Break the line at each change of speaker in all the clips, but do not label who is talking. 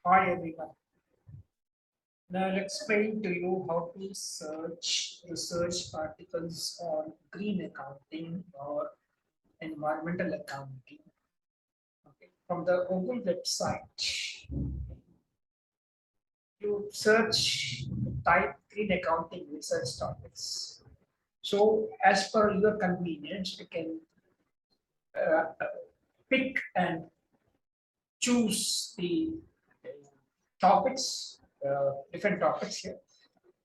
Hi everyone. Now I'll explain to you how to search research articles on green accounting or environmental accounting. Okay. From the Google website, you search, type green accounting research topics. So as per your convenience, you can pick and choose the topics, different topics here.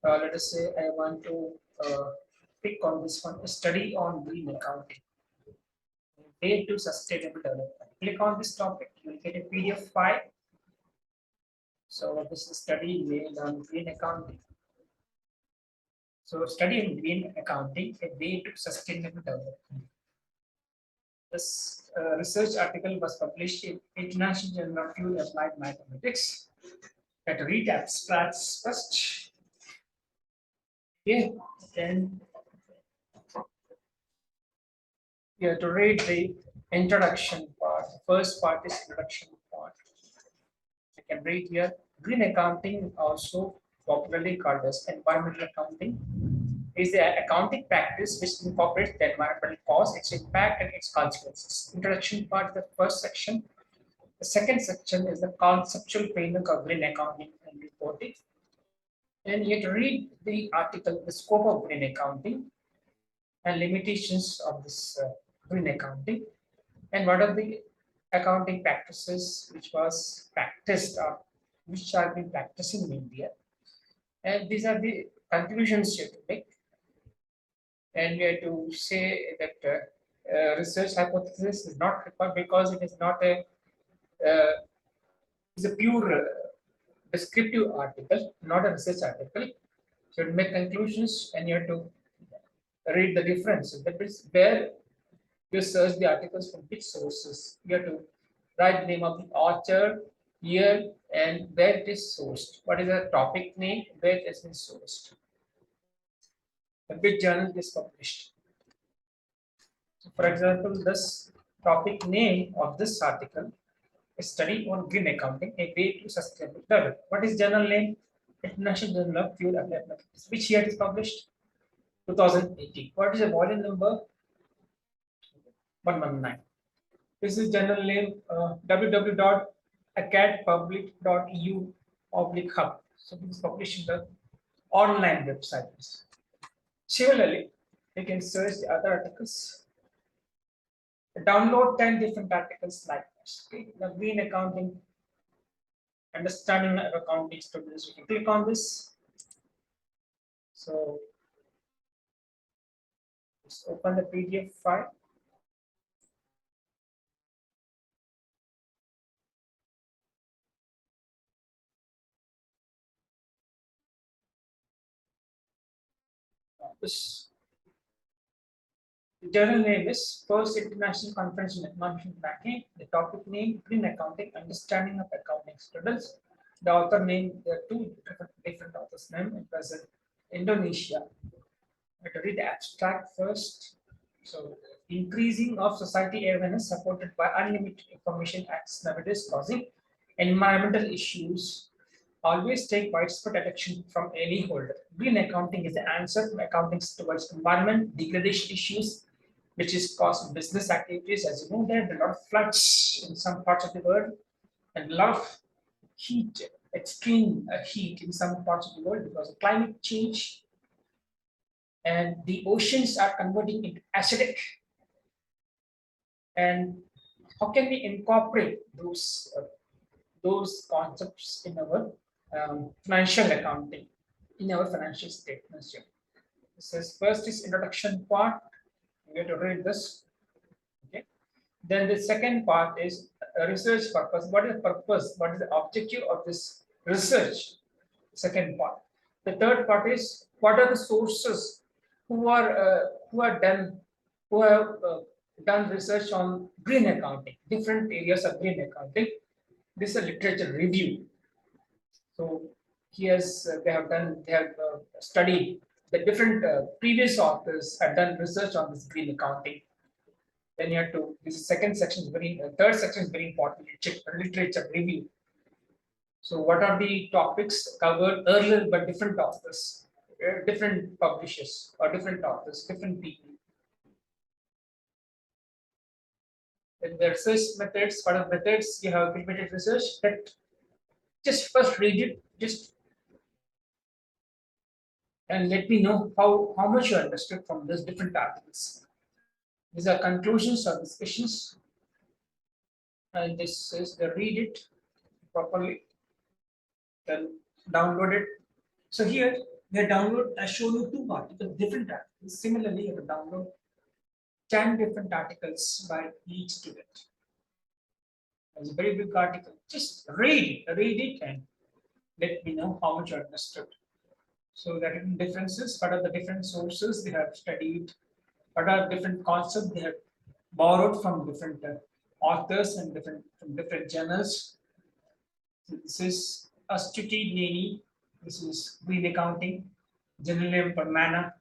Let us say I want to pick on this one, study on green accounting, way to sustainable development. Click on this topic, you will get a PDF file. So this is study made on green accounting. So study in green accounting, a way to sustainable development. This research article was published in International Journal of Fuel Applied Mathematics. Let read abstracts first. Okay, then you have to read the introduction part. The first part is introduction part. You can read here. Green accounting, also popularly called as environmental accounting, is the accounting practice which incorporates the environmental cause, its impact, and its consequences. Introduction part is the first section. The second section is the conceptual framework of green accounting and reporting. And you have to read the article, the scope of green accounting and limitations of this green accounting, and what are the accounting practices which was practiced or which are being practiced in India. And these are the conclusions you have to make. And we have to say that research hypothesis is not required because it is not a it's a pure descriptive article, not a research article. So to make conclusions, and you have to read the differences. That is where you search the articles from which sources. You have to write the name of the author, year, and where it is sourced. What is the topic name, where it has been sourced. The which journal is published. So for example, this topic name of this article is study on green accounting, a way to sustainable development. What is journal name? International Journal of Fuel Applied Mathematics. Which year it is published? 2018. What is the volume number? 119. This is journal name www.acadpublic.eu/hub. So this is published in the online websites. Similarly, you can search the other articles. Download 10 different articles like this. Okay? The green accounting, understanding of accounting students. You can click on this. So just open the PDF file. This the journal name is First International Conference on Economic Banking. The topic name Green Accounting, Understanding of Accounting Students. The author name, there are two different authors' name. It was in Indonesia. I have to read the abstract first. So, increasing of society awareness supported by unlimited information access nowadays causing environmental issues always take widespread attention from any holder. Green accounting is the answer to accounting towards environment degradation issues, which is caused business activities. As you know, there are a lot of floods in some parts of the world and a lot of heat, extreme heat in some parts of the world because of climate change. And the oceans are converting into acidic. And how can we incorporate those concepts in our financial accounting, in our financial statements here? This is first is introduction part. You have to read this. Okay. Then the second part is a research purpose. What is the purpose? What is the objective of this research? Second part. The third part is what are the sources who are done who have done research on green accounting, different areas of green accounting. This is a literature review. So here's they have studied the different previous authors have done research on this green accounting. Then you have to this second section is very third section is very important, literature review. So what are the topics covered earlier by different authors, different publishers or different authors, different people? Then the research methods, what are methods you have implemented research that just first read it, just and let me know how much you understood from these different articles. These are conclusions or discussions, and this is the read it properly, then download it. So here the download I show you two articles, different articles. Similarly, you have to download 10 different articles by each student. It's a very big article. Just read it, and let me know how much you understood. So there are differences. What are the different sources they have studied? What are different concepts they have borrowed from different authors and different journals? So this is Astuti Neni. This is Green Accounting. General Permana.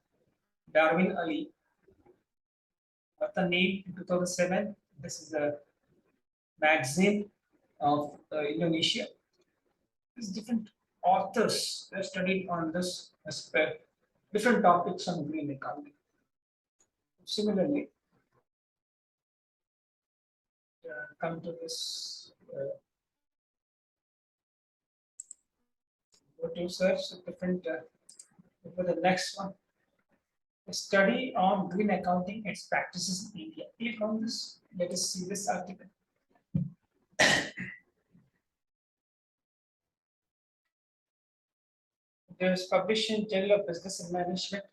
Darwin Ali. The name in 2007. This is a magazine of Indonesia. These different authors have studied on this aspect, different topics on green economy. Similarly, come to this, go to search different, for the next one. A study on green accounting, its practices in India. Click on this. Let us see this article. It is published in Journal of Business and Management.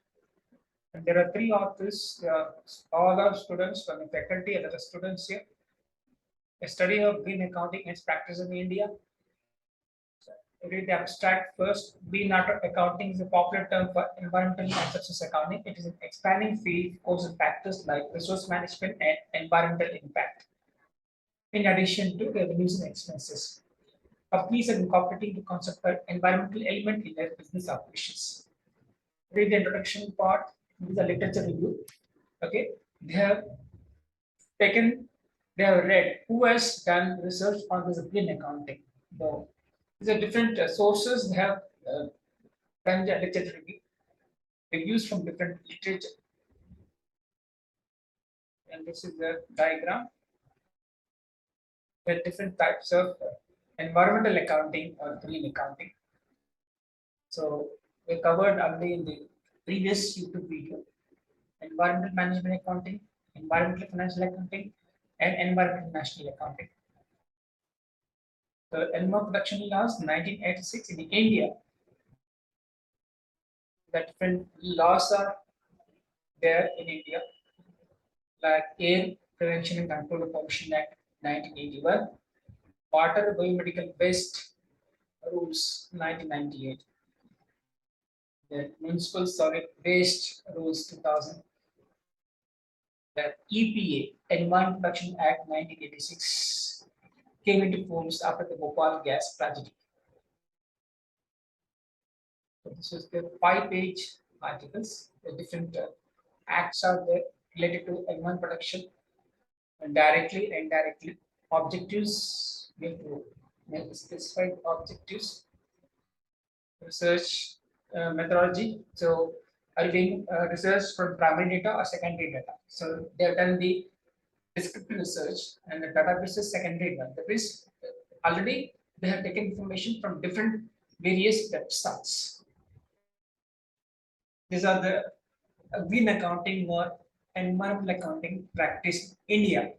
And there are three authors. All are students from the faculty and other students here. A study of green accounting and its practice in India. Read the abstract first. Green accounting is a popular term for environmental and success accounting. It is an expanding field of factors like resource management and environmental impact. In addition to revenues and expenses, companies are incorporating the concept of environmental element in their business operations. Read the introduction part. This is a literature review. Okay, they have taken, they have read who has done research on this green accounting. So these are different sources. They have done the literature review, reviews from different literature, and this is the diagram. There are different types of environmental accounting or green accounting. So we covered already in the previous YouTube video: environmental management accounting, environmental financial accounting, and environmental national accounting. The Animal Production Laws 1986 in India. The different laws are there in India, like Air Prevention and Control Commission Act 1981, Water Biomedical Waste Rules 1998, the Municipal Solid Waste Rules 2000, the EPA Environment Protection Act 1986 came into force after the Bhopal gas tragedy. So this is the 5-page articles. The different acts are there related to environment protection, directly and indirectly. Objectives, we have to make specified objectives. Research methodology. So are you doing research from primary data or secondary data? So they have done the descriptive research and the database is secondary one. That is already they have taken information from different various websites. These are the green accounting or environmental accounting practice in India.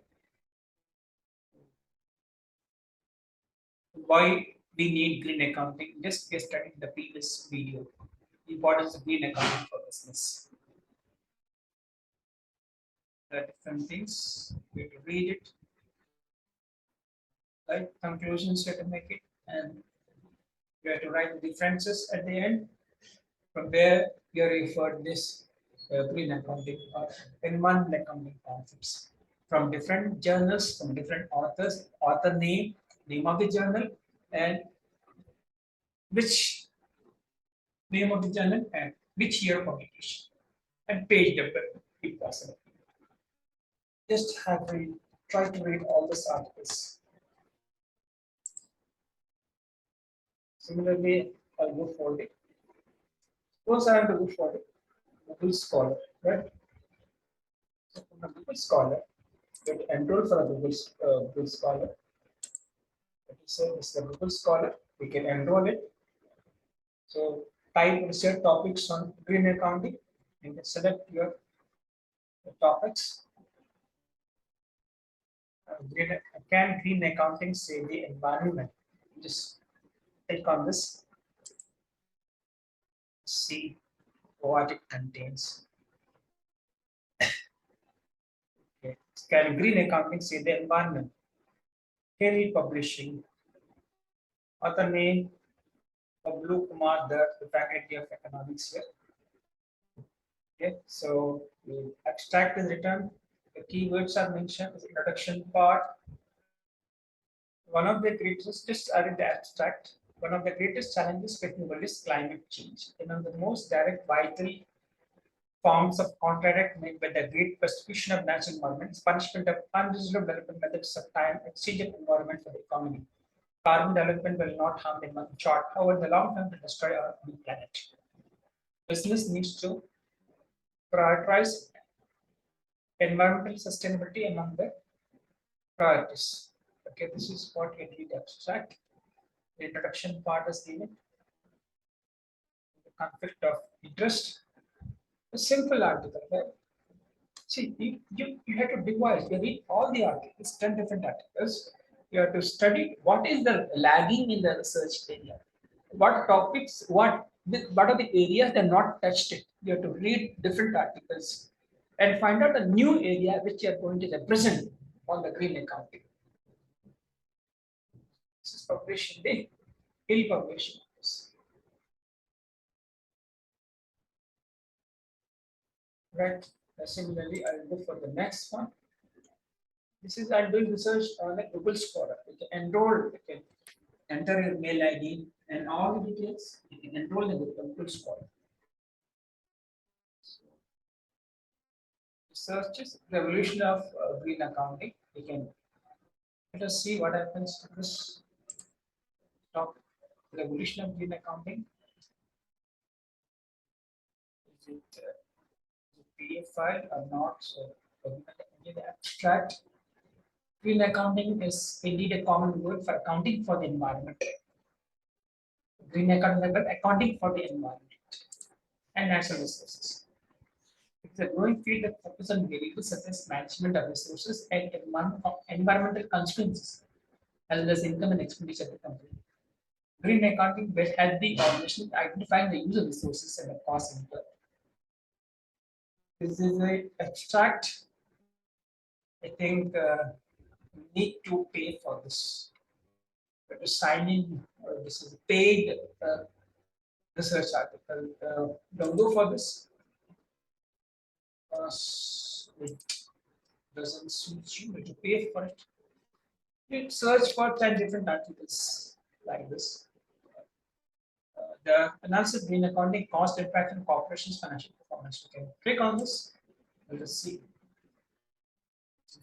Why we need green accounting? Just we studied in the previous video. The importance of green accounting for business. There are different things. We have to read it. Right? Conclusions you have to make it, and you have to write the differences at the end. From there, you refer this green accounting or environmental accounting concepts from different journals, from different authors, author name of the journal, and which name of the journal and which year publication, and page number if possible. Just have to try to read all these articles. Similarly, I'll go for the suppose I have to go for the Google Scholar, right? So from the Google Scholar, get enrolled for a Google Scholar. Let us say this is a Google Scholar. We can enroll it. So type research topics on green accounting and then select your topics. Can green accounting save the environment? Just click on this, see what it contains. Okay. Can green accounting save the environment? Kelly Publishing. Author name Blue Kumar Dutt, the Faculty of Economics here. Okay, so the abstract is written. The keywords are mentioned. The introduction part. One of the greatest, just added the abstract. One of the greatest challenges facing the world is climate change. One of the most direct, vital forms of contract made by the great persecution of natural environments, punishment of unreasonable development methods of time, exchange of environment for the economy. Carbon development will not harm the short, however, in the long term, will destroy our planet. Business needs to prioritize environmental sustainability among the priorities. Okay, this is what we read abstract. The introduction part is given. The conflict of interest. A simple article, right? See, you have to divide, you read all the articles, 10 different articles. You have to study what is the lagging in the research area. What topics, what are the areas that are not touched it. You have to read different articles and find out a new area which you are going to represent on the green accounting. This is published in the Hill Publishing House. Right. Similarly, I will go for the next one. This is I'm doing research on a Google Scholar. You can enroll, you can enter your mail ID and all the details. You can enroll in the Google Scholar. Research is revolution of green accounting. You can let us see what happens to this topic. Revolution of green accounting. Is it PDF file or not? So the abstract. Green accounting is indeed a common word for accounting for the environment. Green accounting for the environment and natural resources. It's a growing field that focuses on variables such as management of resources and environmental consequences, as well as income and expenditure of the company. Green accounting has the obligation of identifying the use of resources and the cost incurred. This is a abstract. I think need to pay for this. To sign in, this is a paid research article. Don't go for this. It doesn't suit you, but you pay for it. You search for 10 different articles like this. The analysis of green accounting cost impact on corporations' financial performance. You can click on this. Let us see.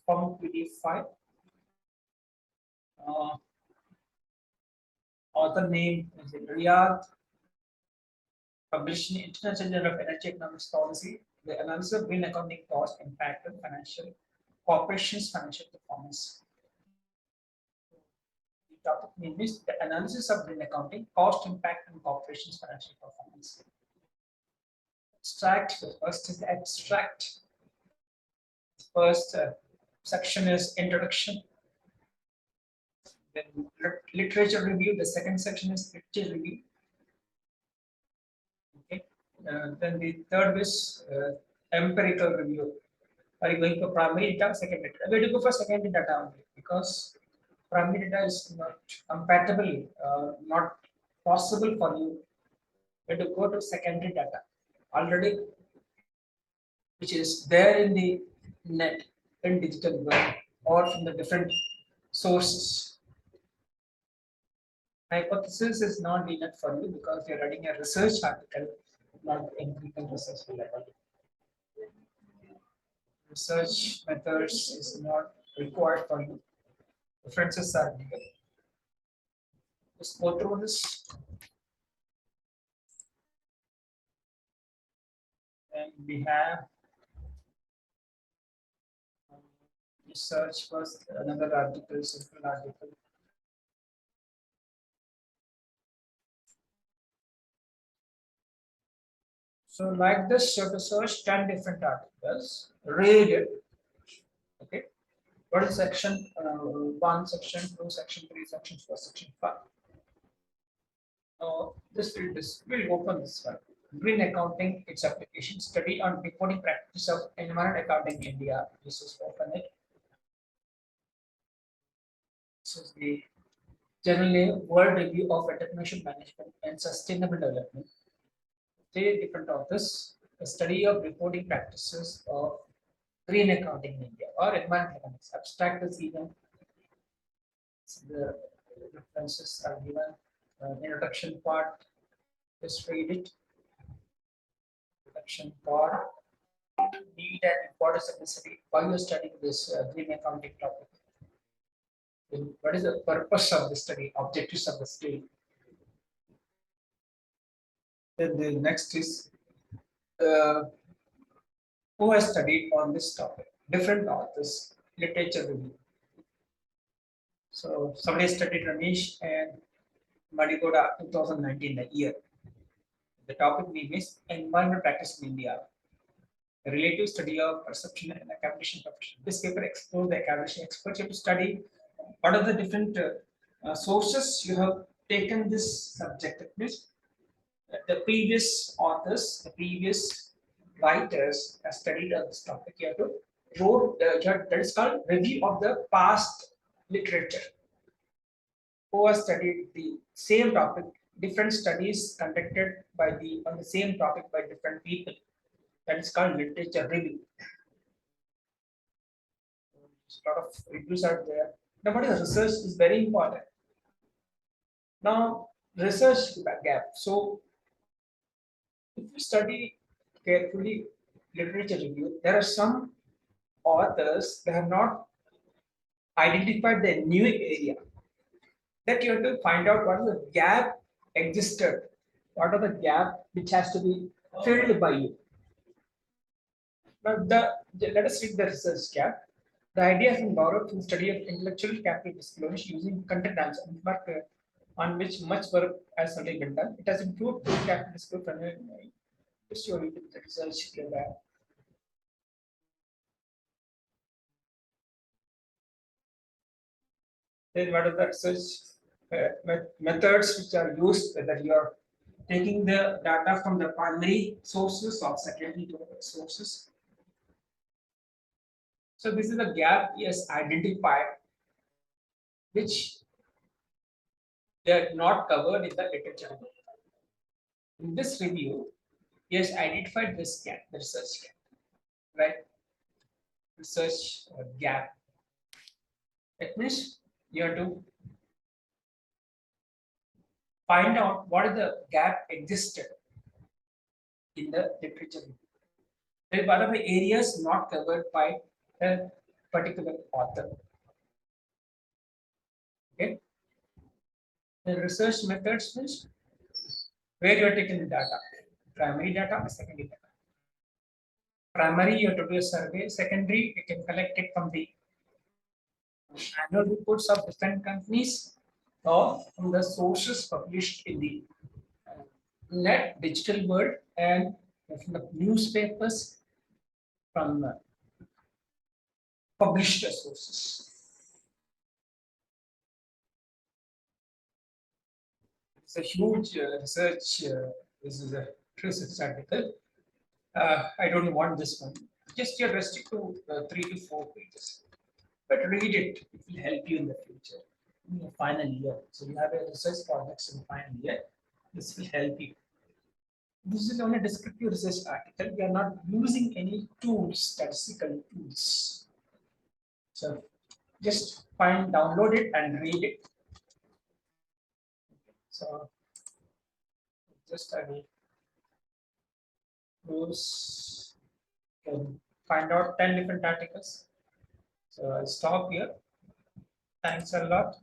Form PDF file. Author name is Riyadh. Published in International Journal of Energy Economics Policy. The analysis of green accounting cost impact on financial corporations' financial performance. The topic name is the analysis of green accounting cost impact on corporations' financial performance. Abstract. The first is the abstract. The first section is introduction. Then literature review. The second section is literature review. Okay. Then the third is empirical review. Are you going for primary data, secondary data? We have to go for secondary data only because primary data is not compatible, not possible for you. You have to go to secondary data already, which is there in the net, in digital world, or from the different sources. Hypothesis is not enough for you because you're writing a research article, not empirical research level. Research methods is not required for you. Differences are needed. Just go through this. And we have search first another article, simple article. So like this, you have to search 10 different articles, read it. Okay. What is section 1, section 2, section 3, section 4, section 5? We'll open this one. Green accounting, its application, study on reporting practice of environment accounting in India. This is open it. This is the general name, World Review of Entrepreneurship Management and Sustainable Development. Three different authors, a study of reporting practices of green accounting in India or environmental economics. Abstract is given. The references are given. Introduction part, just read it. Introduction part. Need and importance of the study. Why you are studying this green accounting topic? Then what is the purpose of the study? Objectives of the study. Then the next is who has studied on this topic? Different authors, literature review. So somebody studied Ramesh and Madigoda 2019, the year. The topic name is Environmental Practice in India, a relative study of perception and accumulation profession. This paper explores the accumulation experts. You have to study what are the different sources you have taken this subject. It means the previous authors, the previous writers have studied on this topic. You have to wrote that is called review of the past literature. Who has studied the same topic, different studies conducted by the on the same topic by different people. That is called literature review. A lot of reviews are there. Now, what is research is very important. Now, research gap. So, if you study carefully literature review, there are some authors that have not identified the new area that you have to find out what is the gap existed, what are the gap which has to be filled by you. Now, let us read the research gap. The idea has been borrowed from study of intellectual capital disclosure using content answer, but on which much work has already been done. It has improved capital disclosure. Just you read the research gap. Then what are the research methods which are used, whether you are taking the data from the primary sources or secondary sources. So this is the gap is identified which they are not covered in the literature. In this review, he has identified this gap, the research gap, right? Research gap. That means you have to find out what is the gap existed in the literature. What are the areas not covered by a particular author? Okay. The research methods means where you are taking the data, primary data or secondary data. Primary, you have to do a survey. Secondary, you can collect it from the annual reports of different companies or from the sources published in the net digital world and from the newspapers from published sources. It's a huge research. This is a research article. I don't want this one. Just you restrict to 3 to 4 pages. But read it. It will help you in the future, in the final year. So you have a research projects in the final year. This will help you. This is only a descriptive research article. We are not using any tools, statistical tools. So just download it and read it. So just use can find out 10 different articles. So I'll stop here. Thanks a lot.